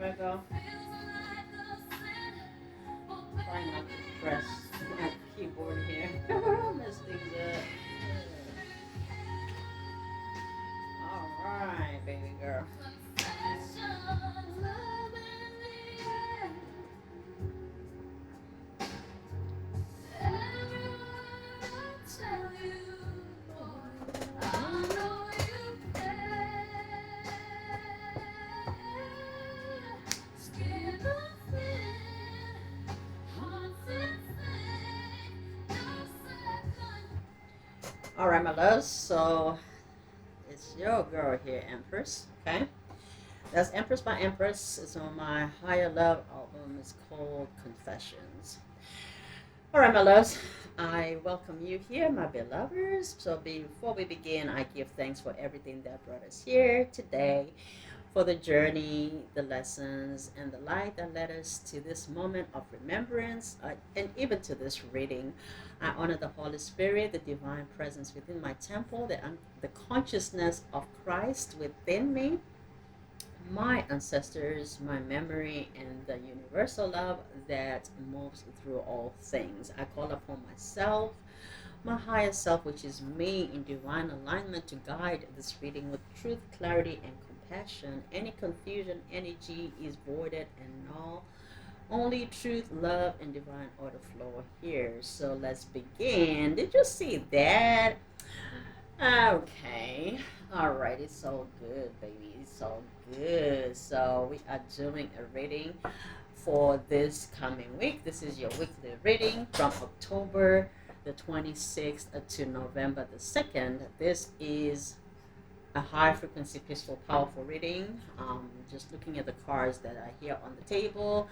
Virgo. Trying not to press my keyboard here. Mess things up. Alright, baby girl. Alright, my loves. So it's your girl here, Empress. Okay. That's Empress by Empress. It's on my Higher Love album. It's called Confessions. All right, my loves, I welcome you here, my beloveds. So before we begin, I give thanks for everything that brought us here today, for the journey, the lessons, and the light that led us to this moment of remembrance, and even to this reading. I honor the Holy Spirit, the divine presence within my temple, the consciousness of Christ within me, my ancestors, my memory, and the universal love that moves through all things. I call upon myself, my higher self, which is me, in divine alignment to guide this reading with truth, clarity, and compassion. Any confusion, energy is voided and null. Only truth, love, and divine order flow here. So let's begin. Did you see that? Okay. All right. It's so good, baby. It's so good. So we are doing a reading for this coming week. This is your weekly reading from October the 26th to November the 2nd. This is a high frequency, peaceful, powerful reading. Just looking at the cards that are here on the table,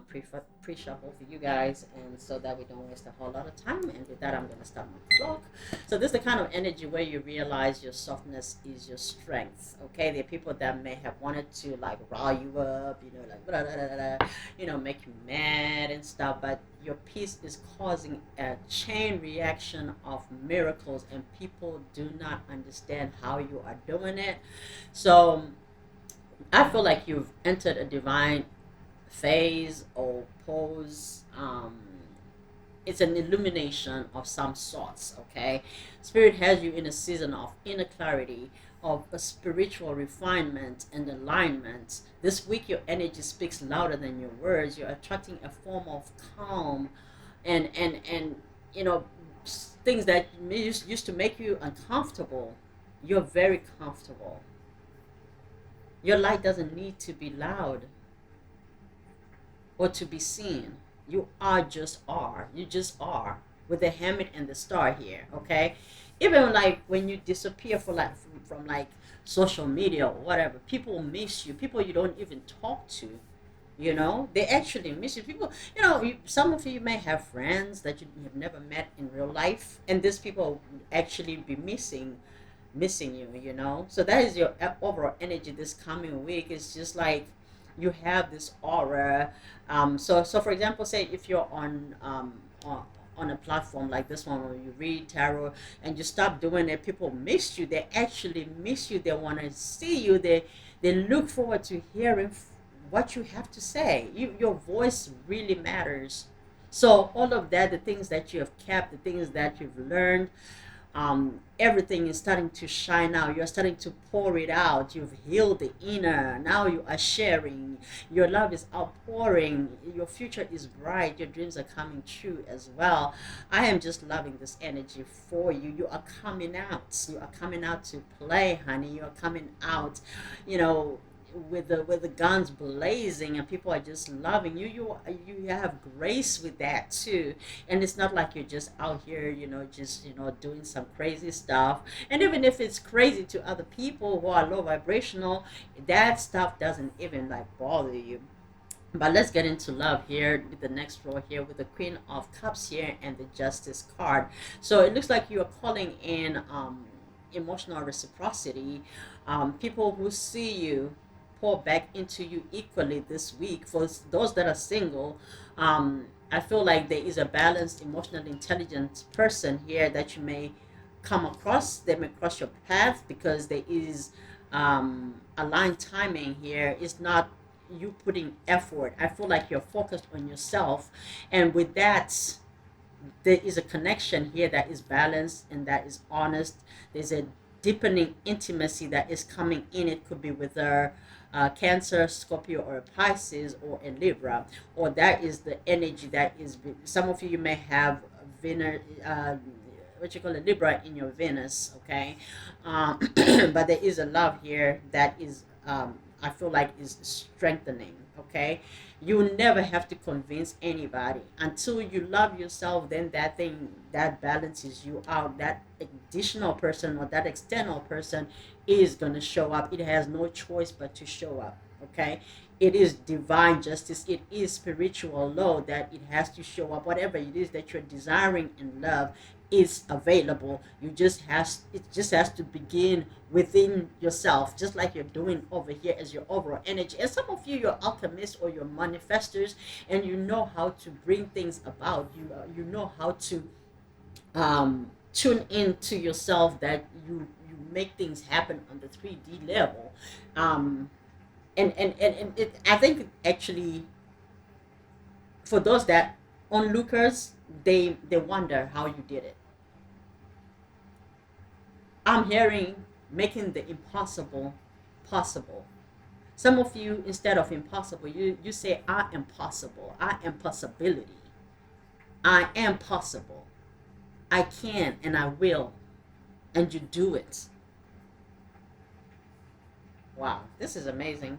pre-shuffle for you guys, and so that we don't waste a whole lot of time. And with that, I'm going to start my clock. So this is the kind of energy where you realize your softness is your strength. Okay, there are people that may have wanted to like rile you up, like blah, blah, blah, blah, make you mad and stuff, but your peace is causing a chain reaction of miracles, and people do not understand how you are doing it. So I feel like you've entered a divine phase or pose. It's an illumination of some sorts. Okay, Spirit has you in a season of inner clarity, of a spiritual refinement and alignment. This week your energy speaks louder than your words. You're attracting a form of calm, and you know things that used to make you uncomfortable. You're very comfortable. Your light doesn't need to be loud or to be seen. You are just are. You just are, with the hermit and the star here. Okay, even like when you disappear for like from like social media or whatever, people miss you. People you don't even talk to. They actually miss you. People, some of you may have friends that you have never met in real life, and these people actually be missing you. So that is your overall energy this coming week. It's just like you have this aura. So for example, say if you're on a platform like this one where you read tarot and you stop doing it, people miss you. They actually miss you. They want to see you. They look forward to hearing what you have to say. Your voice really matters. So all of that, the things that you have kept, the things that you've learned, everything is starting to shine out. You're starting to pour it out. You've healed the inner. Now you are sharing. Your love is outpouring. Your future is bright. Your dreams are coming true as well. I am just loving this energy for you. You are coming out. You are coming out to play, honey. You are coming out, you know, with the guns blazing, and people are just loving you. You have grace with that too, and it's not like you're just out here, just doing some crazy stuff. And even if it's crazy to other people who are low vibrational, that stuff doesn't even like bother you. But let's get into love here with the next row here, with the Queen of Cups here and the Justice card. So it looks like you are calling in emotional reciprocity. People who see you pour back into you equally this week. For those that are single, I feel like there is a balanced, emotionally intelligent person here that you may come across. They may cross your path because there is aligned timing here. It's not you putting effort. I feel like you're focused on yourself, and with that, there is a connection here that is balanced and that is honest. There's a deepening intimacy that is coming in. It could be with a Cancer, Scorpio, or a Pisces, or a Libra, or that is the energy that is. Some of you, you may have Venus, what you call a Libra in your Venus, okay? But there is a love here that is, I feel like, is strengthening, okay? You never have to convince anybody until you love yourself. Then that thing that balances you out, that additional person or that external person is going to show up. It has no choice but to show up, okay? It is divine justice, it is spiritual law that it has to show up. Whatever it is that you're desiring in love is available. You just has it just has to begin within yourself, just like you're doing over here as your overall energy. And some of you, you're alchemists or you're manifestors, and you know how to bring things about. You know how to tune into yourself, that you make things happen on the 3D level. um I think actually, for those that onlookers, they wonder how you did it. I'm hearing making the impossible possible. Some of you, instead of impossible, you say, I am possible, I am possibility, I am possible, I can and I will, and you do it. Wow, this is amazing.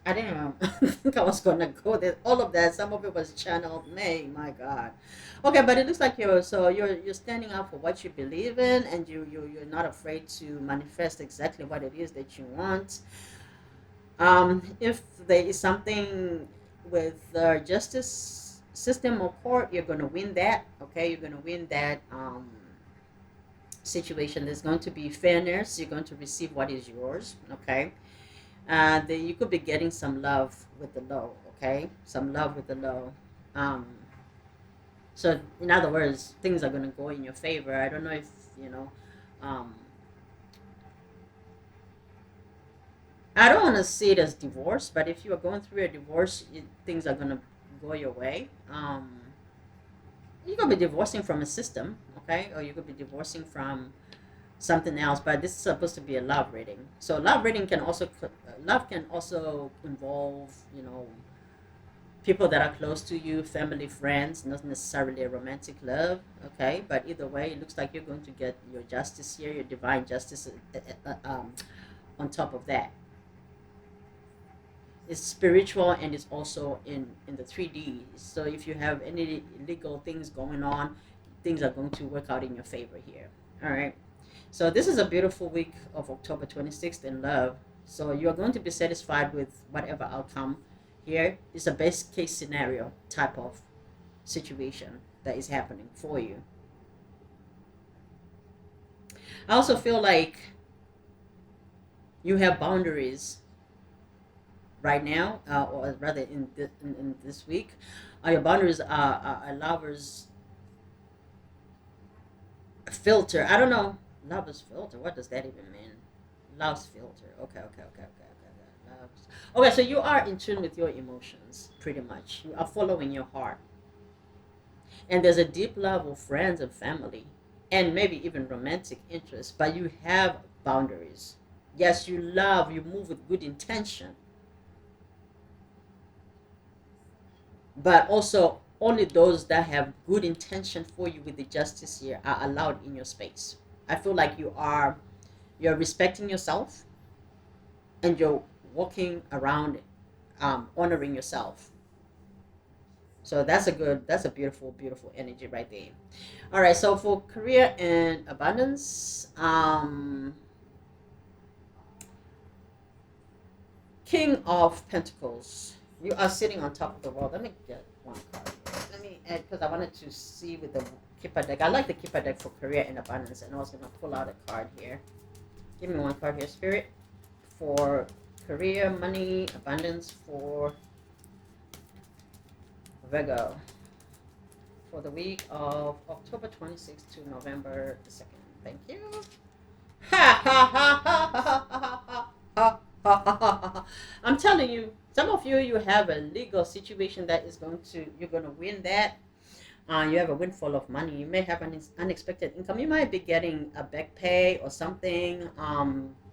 I didn't even think I was gonna go there. All of that, some of it was channeled. May, my God. Okay, but it looks like you're standing up for what you believe in, and you're not afraid to manifest exactly what it is that you want. If there is something with the justice system or court, you're gonna win that. Okay, you're gonna win that situation. There's going to be fairness. You're going to receive what is yours. Okay, you could be getting some love with the low. Okay, some love with the low. um so in other words, things are going to go in your favor. I don't know if you know. um I don't want to see it as divorce, but if you are going through a divorce, things are going to go your way. You could be divorcing from a system, okay, or you could be divorcing from something else, but this is supposed to be a love reading. So love reading can also love can also involve, people that are close to you, family, friends, not necessarily a romantic love. Okay, but either way, it looks like you're going to get your justice here, your divine justice. On top of that, it's spiritual, and it's also in the 3D. So if you have any legal things going on, things are going to work out in your favor here. All right. So this is a beautiful week of October 26th in love. So you are going to be satisfied with whatever outcome here. It's a best case scenario type of situation that is happening for you. I also feel like you have boundaries right now, or rather in this week. Your boundaries are a lover's filter. I don't know. Lover's filter. What does that even mean? Love's filter. Okay. Love's. Okay, so you are in tune with your emotions, pretty much. You are following your heart. And there's a deep love of friends and family, and maybe even romantic interest, but you have boundaries. Yes, you move with good intention, but also only those that have good intention for you with the justice here are allowed in your space. I feel like you're respecting yourself, and you're walking around, honoring yourself. So that's a beautiful, beautiful energy right there. All right, so for career and abundance, King of Pentacles, you are sitting on top of the world. Let me get one card here. Let me add, because I wanted to see with the Kipper deck. I like the Kipper deck for career and abundance, and I was going to pull out a card here. Give me one card here, Spirit, for career, money, abundance for Virgo for the week of October 26th to November the 2nd. Thank you. Ha ha ha ha ha ha ha ha ha ha. I'm telling you, Some of you, you have a legal situation that is going to, you're going to win that. You have a windfall of money. You may have an unexpected income. You might be getting a back pay or something.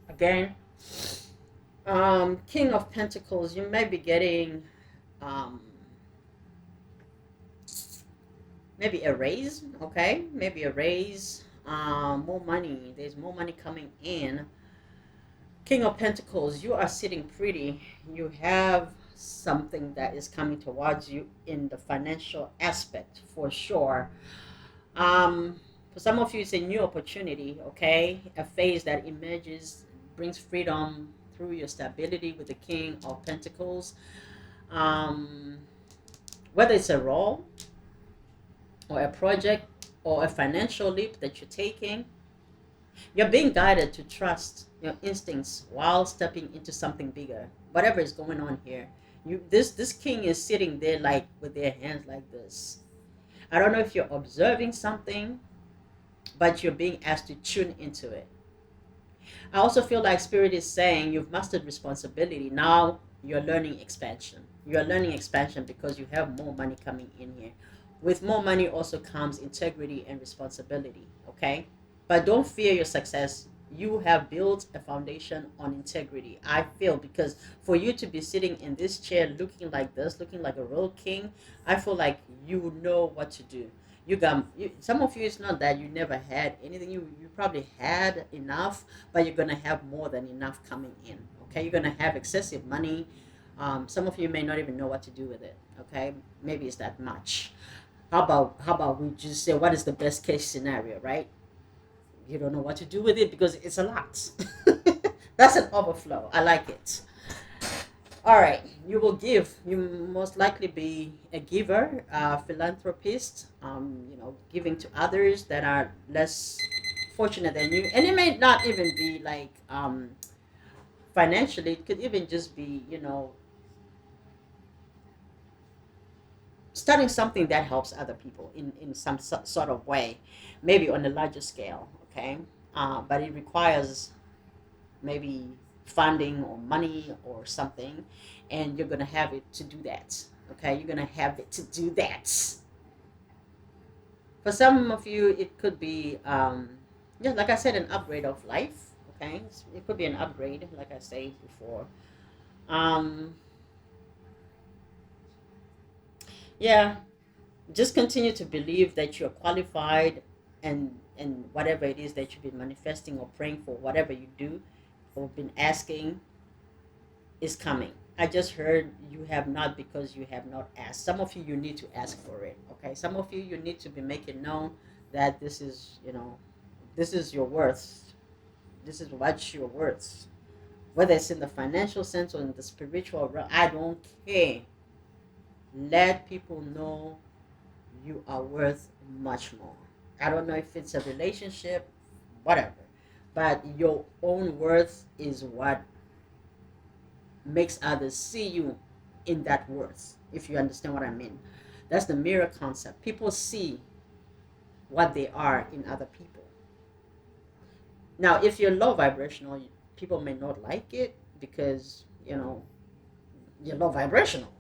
Again, King of Pentacles, you may be getting um, maybe a raise. Okay, maybe a raise. More money. There's more money coming in. King of Pentacles, you are sitting pretty. You have something that is coming towards you in the financial aspect for sure. For some of you, it's a new opportunity, okay? A phase that emerges, brings freedom through your stability with the King of Pentacles. Um, Whether it's a role or a project or a financial leap that you're taking, you're being guided to trust your instincts while stepping into something bigger. Whatever is going on here, this king is sitting there like with their hands like this. I don't know if you're observing something, but you're being asked to tune into it. I also feel like spirit is saying you've mastered responsibility. Now you're learning expansion. You're learning expansion because you have more money coming in here. With more money also comes integrity and responsibility. Okay, but don't fear your success. You have built a foundation on integrity. I feel because for you to be sitting in this chair looking like this, looking like a real king, I feel like you know what to do. Some of you, it's not that you never had anything. You probably had enough, but you're gonna have more than enough coming in. Okay, you're gonna have excessive money. Some of you may not even know what to do with it. Okay, maybe it's that much. How about we just say what is the best case scenario, right? You don't know what to do with it because it's a lot. That's an overflow. I like it. All right, you will give. You most likely be a giver, a philanthropist. Giving to others that are less fortunate than you, and it may not even be like financially. It could even just be starting something that helps other people in some sort of way, maybe on a larger scale. Okay, but it requires maybe funding or money or something, and you're gonna have it to do that. Okay, you're gonna have it to do that. For some of you, it could be yeah, like I said, an upgrade of life. Okay, it could be an upgrade, like I said before. um yeah, just continue to believe that you're qualified, and whatever it is that you've been manifesting or praying for, whatever you do or been asking, is coming. I just heard you have not because you have not asked. Some of you, you need to ask for it. Okay, some of you, you need to be making known that this is your worth. This is what you're worth. Whether it's in the financial sense or in the spiritual realm, I don't care. Let people know you are worth much more. I don't know if it's a relationship, whatever, but your own worth is what makes others see you in that worth, if you understand what I mean. That's the mirror concept. People see what they are in other people. Now, if you're low vibrational, people may not like it because you're low vibrational.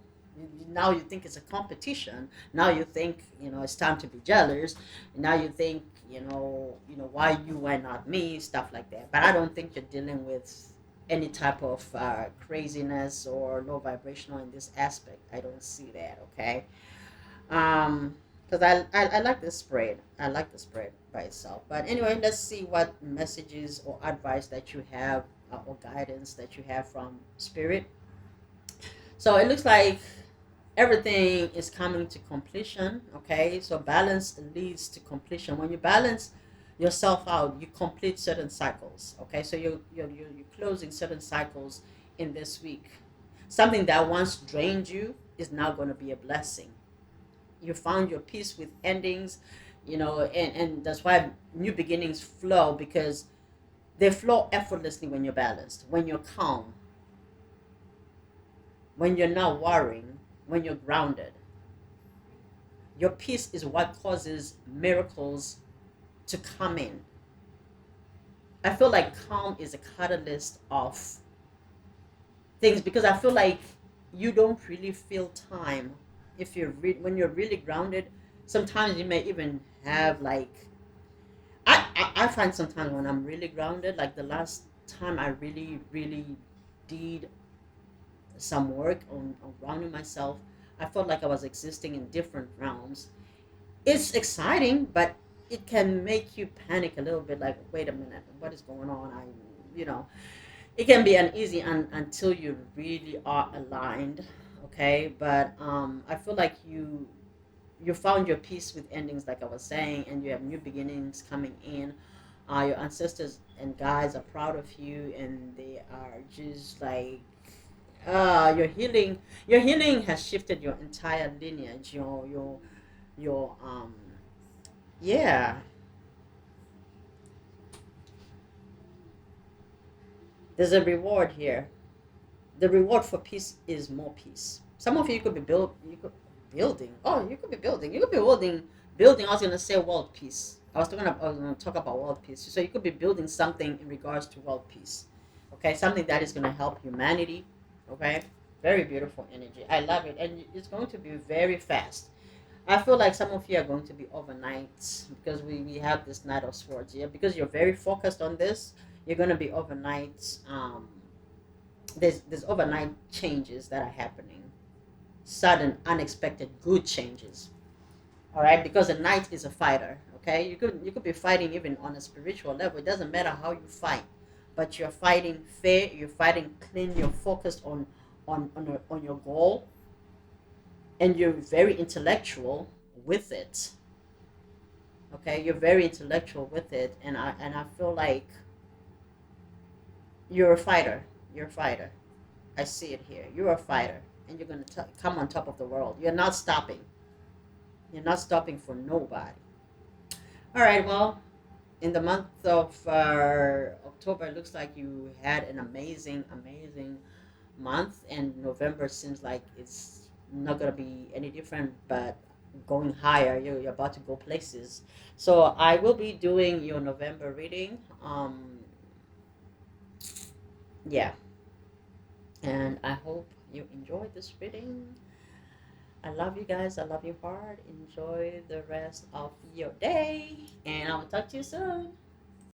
Now you think it's a competition. Now you think it's time to be jealous. Now you think why you, why not me, stuff like that. But I don't think you're dealing with any type of craziness or low vibrational in this aspect. I don't see that. Okay. um because I like the spread. I like the spread by itself. But anyway, let's see what messages or advice that you have, or guidance that you have from spirit. So it looks like everything is coming to completion. Okay, so balance leads to completion. When you balance yourself out, you complete certain cycles. Okay, so you're closing certain cycles in this week. Something that once drained you is now going to be a blessing. You found your peace with endings, and that's why new beginnings flow, because they flow effortlessly when you're balanced, when you're calm, when you're not worrying, when you're grounded. Your peace is what causes miracles to come in. I feel like calm is a catalyst of things, because I feel like you don't really feel time. If you're when you're really grounded, sometimes you may even have like I find sometimes when I'm really grounded, like the last time I really did some work on grounding myself, I felt like I was existing in different realms. It's exciting, but it can make you panic a little bit. Like, wait a minute, what is going on? You know, it can be uneasy until you really are aligned. Okay, but I feel like you found your peace with endings, like I was saying, and you have new beginnings coming in. Your ancestors and guides are proud of you, and they are just like your healing has shifted your entire lineage, your yeah. There's a reward here. The reward for peace is more peace. Some of you could be building. Oh, you could be building. You could be building. I was gonna say world peace. I was gonna talk about world peace. So you could be building something in regards to world peace. Okay, something that is gonna help humanity. Okay, very beautiful energy. I love it, and it's going to be very fast. I feel like some of you are going to be overnight because we have this Knight of Swords here. Because you're very focused on this, you're gonna be overnight. There's overnight changes that are happening, sudden, unexpected, good changes. All right, because a knight is a fighter. Okay, you could be fighting even on a spiritual level. It doesn't matter how you fight, but you're fighting fair. You're fighting clean. You're focused on your goal, and you're very intellectual with it. Okay, you're very intellectual with it, and I feel like you're a fighter. You're a fighter. I see it here. You're a fighter, and you're gonna come on top of the world. You're not stopping. You're not stopping for nobody. All right. Well, in the month of October, it looks like you had an amazing month, and November seems like it's not gonna be any different, but going higher. You're about to go places. So I will be doing your November reading. Yeah, and I hope you enjoyed this reading. I love you guys. I love you hard. Enjoy the rest of your day. And I'll talk to you soon.